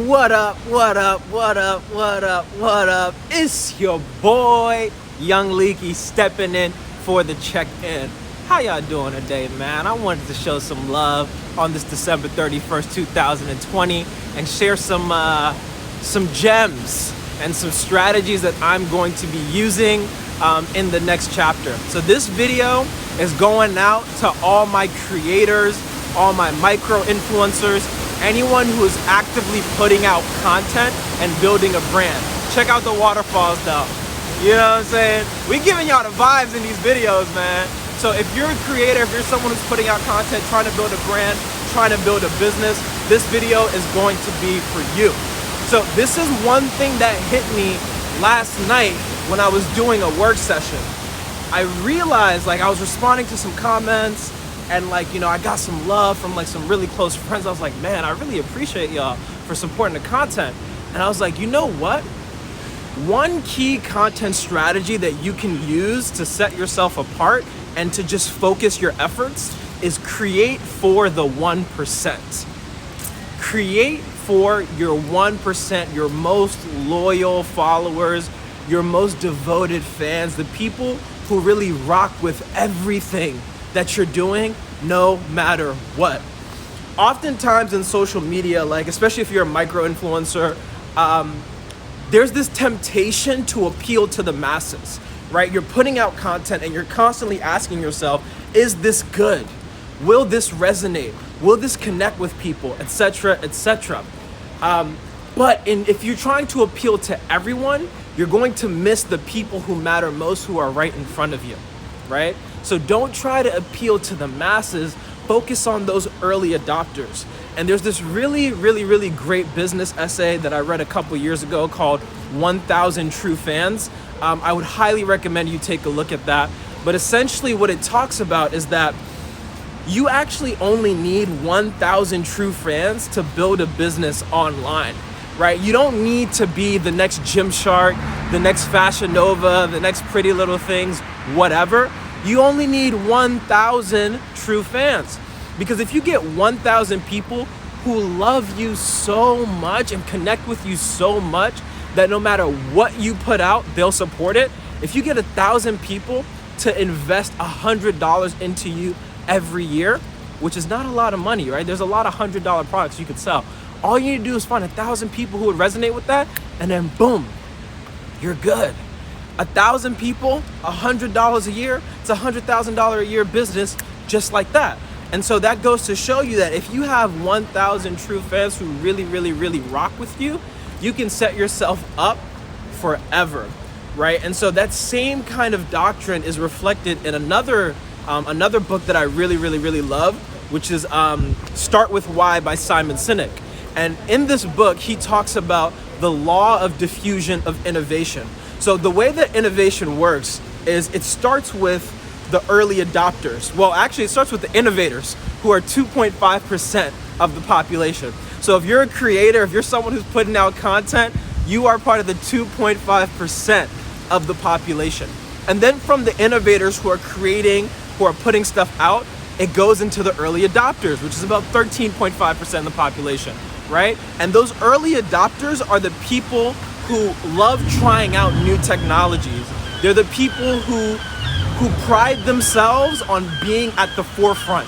What up, what up, what up, what up, what up? It's your boy, Young Leaky, stepping in for the check-in. How y'all doing today, man? I wanted to show some love on this December 31st, 2020 and share some gems and some strategies that I'm going to be using in the next chapter. So this video is going out to all my creators, all my micro-influencers, anyone who is actively putting out content and building a brand. Check out the waterfalls though. You know what I'm saying? We giving y'all the vibes in these videos, man. So if you're a creator, if you're someone who's putting out content, trying to build a brand, trying to build a business, this video is going to be for you. So this is one thing that hit me last night when I was doing a work session. I realized, like, I was responding to some comments and, like, you know, I got some love from like some really close friends. I was like, man, I really appreciate y'all for supporting the content. And I was like, you know what? One key content strategy that you can use to set yourself apart and to just focus your efforts is create for the 1%. Create for your 1%, your most loyal followers, your most devoted fans, the people who really rock with everything that you're doing, no matter what. Oftentimes in social media, like especially if you're a micro-influencer, there's this temptation to appeal to the masses, right? You're putting out content and you're constantly asking yourself, is this good? Will this resonate? Will this connect with people, etc., etc.? But if you're trying to appeal to everyone, you're going to miss the people who matter most, who are right in front of you, right? So don't try to appeal to the masses, focus on those early adopters. And there's this really great business essay that I read a couple years ago called 1,000 True Fans. I would highly recommend you take a look at that. But essentially what it talks about is that you actually only need 1,000 true fans to build a business online, right? You don't need to be the next Gymshark, the next Fashion Nova, the next Pretty Little Things, whatever. You only need 1,000 true fans. Because if you get 1,000 people who love you so much and connect with you so much that no matter what you put out, they'll support it. If you get 1,000 people to invest $100 into you every year, which is not a lot of money, right? There's a lot of $100 products you could sell. All you need to do is find 1,000 people who would resonate with that, and then boom, you're good. 1,000 people, $100 a year, it's $100,000 a year business just like that. And so that goes to show you that if you have 1,000 true fans who really rock with you, you can set yourself up forever, right? And so that same kind of doctrine is reflected in another book that I really love, which is Start With Why by Simon Sinek. And in this book, he talks about the law of diffusion of innovation. So the way that innovation works is it starts with the early adopters. Well, actually, it starts with the innovators, who are 2.5% of the population. So if you're a creator, if you're someone who's putting out content, you are part of the 2.5% of the population. And then from the innovators who are creating, who are putting stuff out, it goes into the early adopters, which is about 13.5% of the population, right? And those early adopters are the people who love trying out new technologies. They're the people who pride themselves on being at the forefront,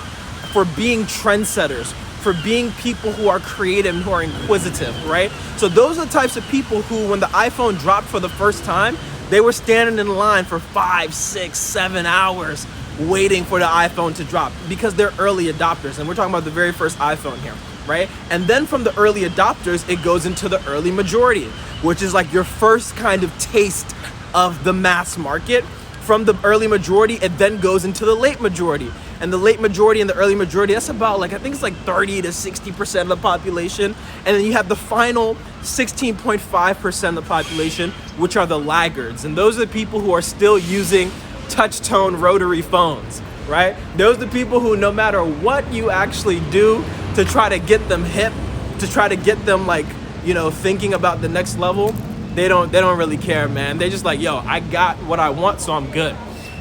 for being trendsetters, for being people who are creative and who are inquisitive, right? So those are the types of people who, when the iPhone dropped for the first time, they were standing in line for 5, 6, 7 hours waiting for the iPhone to drop because they're early adopters. And we're talking about the very first iPhone here, right? And then from the early adopters, it goes into the early majority, which is like your first kind of taste of the mass market. From the early majority, it then goes into the late majority. And the late majority and the early majority, that's about like, I think it's like 30 to 60% of the population. And then you have the final 16.5% of the population, which are the laggards. And those are the people who are still using touch-tone rotary phones, right? Those are the people who, no matter what you actually do to try to get them hip, to try to get them, like, you know, thinking about the next level, they don't really care, man. They're just like, yo, I got what I want, so I'm good.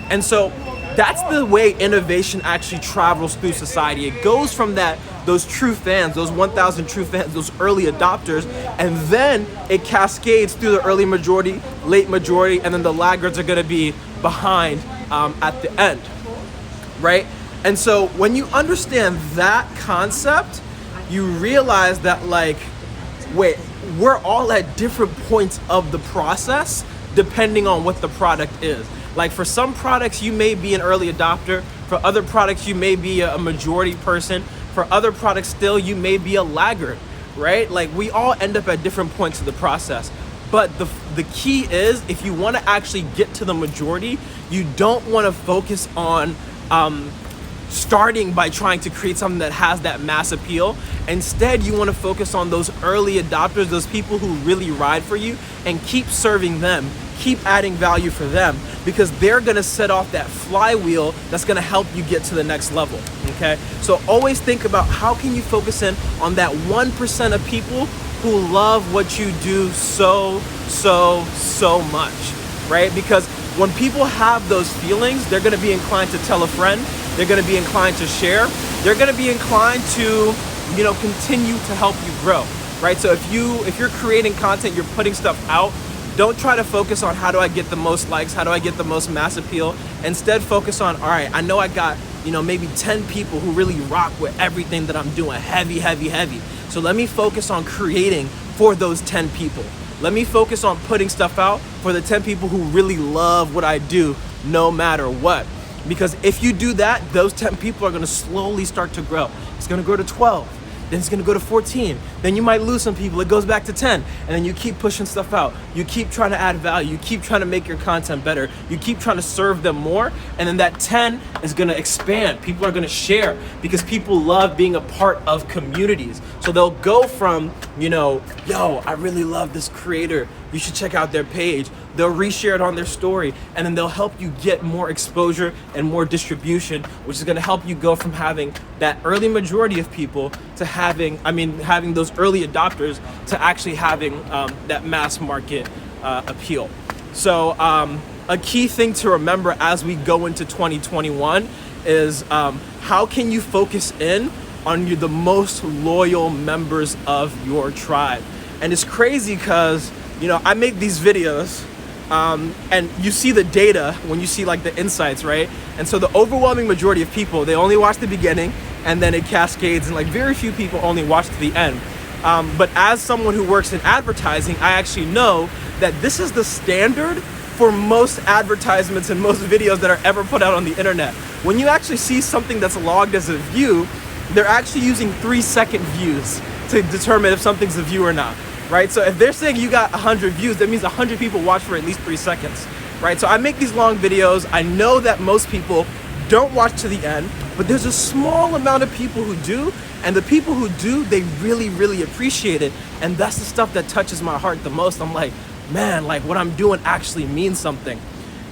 And so that's the way innovation actually travels through society. It goes from that those true fans, those 1,000 true fans, those early adopters, and then it cascades through the early majority, late majority, and then the laggards are gonna be behind at the end, right? And so when you understand that concept, you realize that like, wait, we're all at different points of the process depending on what the product is. Like for some products, you may be an early adopter. For other products, you may be a majority person. For other products still, you may be a laggard, right? Like we all end up at different points of the process. But the key is, if you want to actually get to the majority, you don't want to focus on starting by trying to create something that has that mass appeal. Instead, you want to focus on those early adopters, those people who really ride for you, and keep serving them, keep adding value for them, because they're going to set off that flywheel that's going to help you get to the next level. Okay, so always think about how can you focus in on that 1% of people who love what you do so much, right? Because when people have those feelings, they're going to be inclined to tell a friend, they're going to be inclined to share, they're going to be inclined to, you know, continue to help you grow, right? So if you're creating content, you're putting stuff out, don't try to focus on how do I get the most likes, how do I get the most mass appeal. Instead, focus on, all right, I know I got, you know, maybe 10 people who really rock with everything that I'm doing, heavy. So let me focus on creating for those 10 people. Let me focus on putting stuff out for the 10 people who really love what I do no matter what. Because if you do that, those 10 people are gonna slowly start to grow. It's gonna grow to 12. Then it's gonna go to 14. Then you might lose some people, it goes back to 10. And then you keep pushing stuff out. You keep trying to add value. You keep trying to make your content better. You keep trying to serve them more. And then that 10 is gonna expand. People are gonna share because people love being a part of communities. So they'll go from, you know, yo, I really love this creator, you should check out their page. They'll reshare it on their story, and then they'll help you get more exposure and more distribution, which is gonna help you go from having that early majority of people to having those early adopters to actually having that mass market appeal. So a key thing to remember as we go into 2021 is how can you focus in on the most loyal members of your tribe? And it's crazy because, you know, I make these videos and you see the data when you see like the insights, right? And so the overwhelming majority of people, they only watch the beginning and then it cascades, and like very few people only watch to the end. But as someone who works in advertising, I actually know that this is the standard for most advertisements and most videos that are ever put out on the internet. When you actually see something that's logged as a view, they're actually using 3-second views to determine if something's a view or not, right? So if they're saying you got 100 views, that means 100 people watch for at least 3 seconds, right? So I make these long videos. I know that most people don't watch to the end, but there's a small amount of people who do, and the people who do, they really appreciate it. And that's the stuff that touches my heart the most. I'm like, man, like what I'm doing actually means something.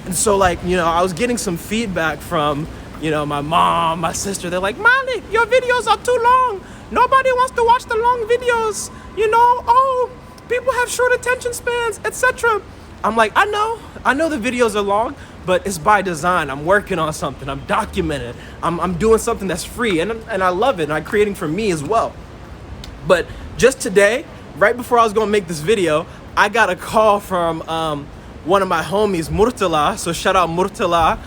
And so like, you know, I was getting some feedback from, you know, my mom, my sister. They're like, Malik, your videos are too long. Nobody wants to watch the long videos. You know, oh, people have short attention spans, etc. I'm like, I know the videos are long, but it's by design. I'm working on something. I'm documenting. I'm doing something that's free, and I love it. And I'm creating for me as well. But just today, right before I was gonna make this video, I got a call from one of my homies, Murtala. So shout out Murtala.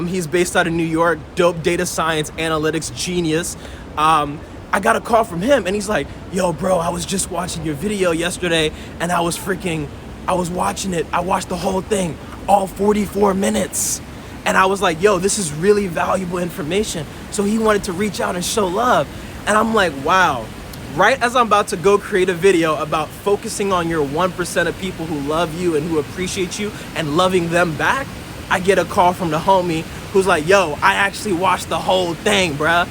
He's based out of New York, dope data science, analytics genius. I got a call from him and he's like, yo bro, I was just watching your video yesterday and I was watching it. I watched the whole thing, all 44 minutes. And I was like, yo, this is really valuable information. So he wanted to reach out and show love. And I'm like, wow. Right as I'm about to go create a video about focusing on your 1% of people who love you and who appreciate you and loving them back, I get a call from the homie who's like, yo, I actually watched the whole thing, bruh.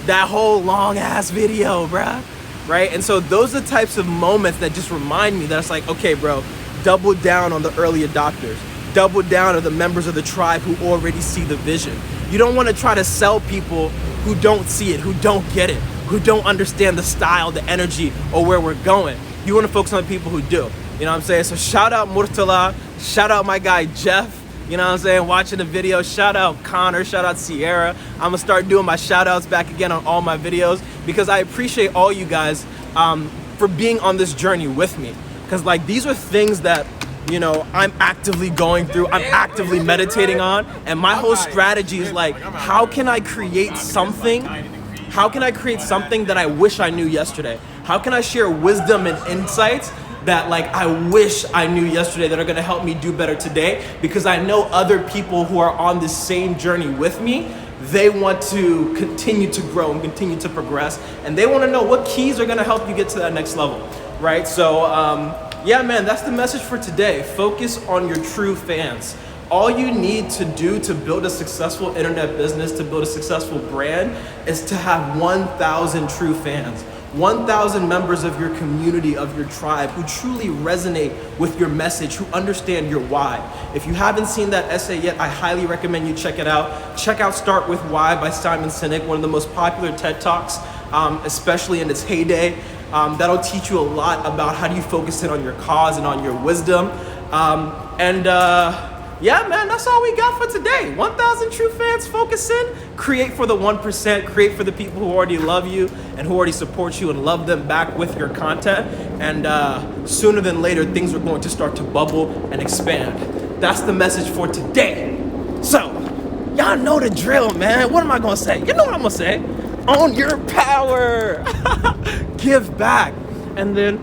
That whole long ass video, bruh. Right? And so those are the types of moments that just remind me that it's like, okay, bro, double down on the early adopters. Double down on the members of the tribe who already see the vision. You don't want to try to sell people who don't see it, who don't get it, who don't understand the style, the energy, or where we're going. You want to focus on the people who do. You know what I'm saying? So shout out Murtala, shout out my guy Jeff. you know what I'm saying, watching the video. Shout out Connor, shout out Sierra. I'm gonna start doing my shout outs back again on all my videos because I appreciate all you guys for being on this journey with me. Because like these are things that, you know, I'm actively going through, I'm actively meditating on, and my whole strategy is like, how can I create something? How can I create something that I wish I knew yesterday? How can I share wisdom and insights that like I wish I knew yesterday that are gonna help me do better today? Because I know other people who are on this same journey with me, they want to continue to grow and continue to progress, and they wanna know what keys are gonna help you get to that next level, right? So, yeah, man, that's the message for today. Focus on your true fans. All you need to do to build a successful internet business, to build a successful brand, is to have 1,000 true fans. 1,000 members of your community, of your tribe, who truly resonate with your message, who understand your why. If you haven't seen that essay yet, I highly recommend you check it out. Check out Start With Why by Simon Sinek, one of the most popular TED Talks, especially in its heyday. That'll teach you a lot about how do you focus in on your cause and on your wisdom. Yeah, man, that's all we got for today. 1,000 true fans, focus in, create for the 1%, create for the people who already love you and who already support you, and love them back with your content. And sooner than later, things are going to start to bubble and expand. That's the message for today. So, y'all know the drill, man. What am I gonna say? You know what I'm gonna say. Own your power. Give back. And then,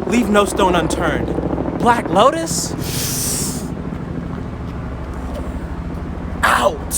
leave no stone unturned. Black Lotus? Out.